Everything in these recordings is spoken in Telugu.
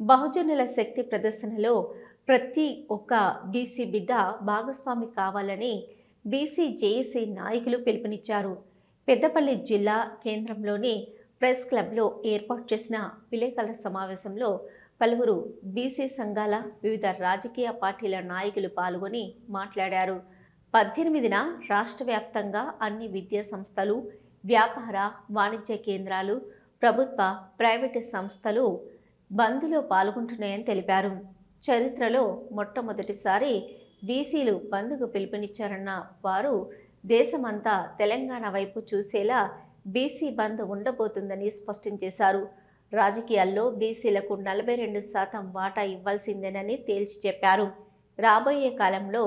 బహుజనుల శక్తి ప్రదర్శనలో ప్రతి ఒక్క బీసీ బిడ్డ భాగస్వామి కావాలని బీసీ జేఏసీ నాయకులు పిలుపునిచ్చారు. పెద్దపల్లి జిల్లా కేంద్రంలోని ప్రెస్ క్లబ్లో ఏర్పాటు చేసిన విలేకరుల సమావేశంలో పలువురు బీసీ సంఘాల వివిధ రాజకీయ పార్టీల నాయకులు పాల్గొని మాట్లాడారు. 18న రాష్ట్ర వ్యాప్తంగా అన్ని విద్యా సంస్థలు, వ్యాపార వాణిజ్య కేంద్రాలు, ప్రభుత్వ ప్రైవేటు సంస్థలు బంద్లో పాల్గొంటున్నాయని తెలిపారు. చరిత్రలో మొట్టమొదటిసారి బీసీలు బంద్కు పిలుపునిచ్చారన్న వారు దేశమంతా తెలంగాణ వైపు చూసేలా బీసీ బంద్ ఉండబోతుందని స్పష్టం చేశారు. రాజకీయాల్లో బీసీలకు 42% వాటా ఇవ్వాల్సిందేనని తేల్చి చెప్పారు. రాబోయే కాలంలో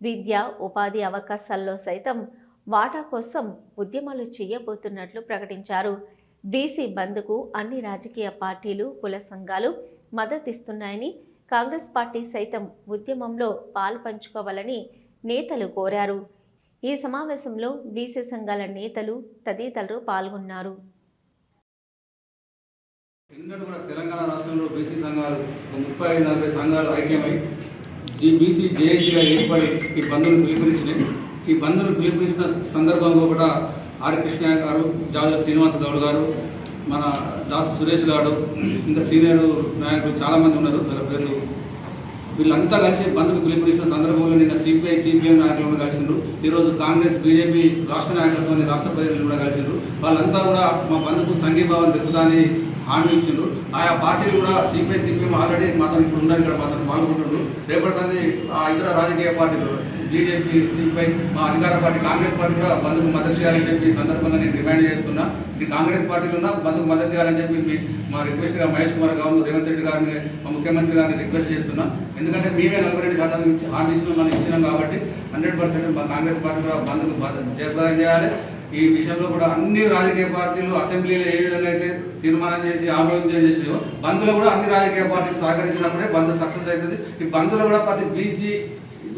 విద్య, ఉపాధి అవకాశాల్లో సైతం వాటా కోసం ఉద్యమాలు చేయబోతున్నట్లు ప్రకటించారు. బీసీ బంద్కు అన్ని రాజకీయ పార్టీలు, కుల సంఘాలు మద్దతిస్తున్నాయని, కాంగ్రెస్ పార్టీ సైతం ఉద్యమంలో పాలుపంచుకోవాలని నేతలు కోరారు. ఈ సమావేశంలో బీసీ సంఘాల నేతలు తదితరులు పాల్గొన్నారు. తెలంగాణ రాష్ట్రంలో బీసీ సంఘాలు 30-40 సంఘాలు ఐక్యమై బీసీ జేఏసీగా ఏర్పడి ఈ బంద్ను పిలుపునిచ్చినాయి. ఈ బంద్ను పిలుపునిచ్చిన సందర్భంలో కూడా ఆర్ కృష్ణ గారు, జాజుల శ్రీనివాస గౌడ్ గారు, మన దాస్ సురేష్ గారు, ఇంకా సీనియర్ నాయకులు చాలామంది ఉన్నారు. వాళ్ళ పేర్లు వీళ్ళంతా కలిసి బంద్కు పిలుపునిచ్చిన సందర్భంలో నిన్న సిపిఐ, సిపిఎం నాయకులు కలిసిండ్రు. ఈరోజు కాంగ్రెస్, బీజేపీ రాష్ట్ర నాయకత్వాన్ని, రాష్ట్ర ప్రజలు కూడా కలిసిండ్రు. వాళ్ళంతా కూడా మా బంద్కు సంఘీభావం తెలుపుతాని హామీ ఇచ్చిండ్రు. ఆయా పార్టీలు కూడా సిపిఐ, సిపిఎం ఆల్రెడీ మాతో ఇప్పుడు ఉన్నారు, ఇక్కడ మాతో పాల్గొంటున్నారు. రేపటి సంది ఇతర రాజకీయ పార్టీలు బీజేపీ, సిపిఐ, మా అధికార పార్టీ కాంగ్రెస్ పార్టీ కూడా బంద్కు మద్దతు చేయాలని చెప్పి ఈ సందర్భంగా నేను డిమాండ్ చేస్తున్నా. ఈ కాంగ్రెస్ పార్టీలు ఉన్న బంద్కు మద్దతు చేయాలని చెప్పి మా రిక్వెస్ట్గా మహేష్ కుమార్ గారు, రేవంత్ రెడ్డి గారిని, మా ముఖ్యమంత్రి గారిని రిక్వెస్ట్ చేస్తున్నా. ఎందుకంటే మేమే 42% హామీ మనం ఇచ్చినాం కాబట్టి 100% మా కాంగ్రెస్ పార్టీ కూడా బంద్కు జయప్రదం చేయాలి. ఈ విషయంలో కూడా అన్ని రాజకీయ పార్టీలు అసెంబ్లీలో ఏ విధంగా అయితే తీర్మానం చేసి ఆమోదం చేసాయో బంద్లో కూడా అన్ని రాజకీయ పార్టీలు సహకరించినప్పుడే బంద్ సక్సెస్ అవుతుంది. ఈ బంద్లో కూడా ప్రతి బీసీ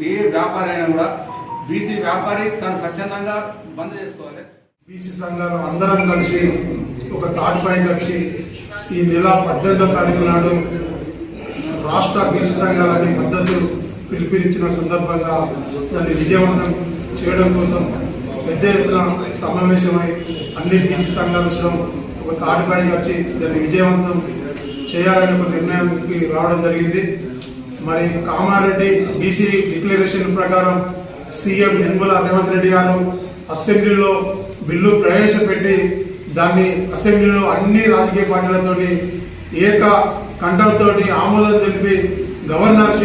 ఏ వ్యాపారి అయినా కూడా బీసీ వ్యాపారి తను స్వచ్ఛందంగా బంద్ చేసుకోవాలి. బీసీ సంఘాలు అందరం కలిసి ఒక తాటిపై వచ్చి ఈ నెల 18వ తారీఖు నాడు రాష్ట్ర బీసీ సంఘాలని మద్దతు పిలుపునిచ్చిన సందర్భంగా దాన్ని విజయవంతం చేయడం కోసం పెద్ద ఎత్తున సమావేశమై అన్ని బీసీ సంఘాలు ఒక తాటిపై వచ్చి దాన్ని విజయవంతం చేయాలని ఒక నిర్ణయానికి రావడం జరిగింది. మరి కామారెడ్డి బీసీ డిక్లరేషన్ ప్రకారం సీఎం యనమల రేవంత్ రెడ్డి గారు అసెంబ్లీలో బిల్లు ప్రవేశపెట్టి దాన్ని అసెంబ్లీలో అన్ని రాజకీయ పార్టీలతోటి ఏక కంఠంతోటి ఆమోదం తెలిపి గవర్నర్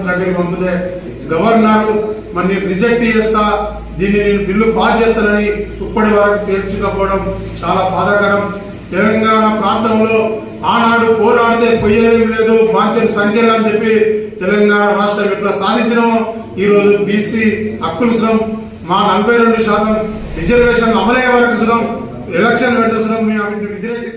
దగ్గరికి పంపితే గవర్నర్ మరి రిజెక్ట్ చేస్తా, దీన్ని నేను బిల్లు పాస్ చేస్తానని ఇప్పటి వరకు తేల్చకపోవడం చాలా బాధాకరం. తెలంగాణ ప్రాంతంలో ఆనాడు పోరాడితే పోయేదేం లేదు, మార్చని సంఖ్యలు అని చెప్పి తెలంగాణ రాష్ట్రం ఎట్లా సాధించడమో ఈరోజు బీసీ హక్కులు మా 42% రిజర్వేషన్ అమలయ్యే వరకు ఎలక్షన్ పెడుతున్నాం. మేము వ్యతిరేకిస్తున్నాం.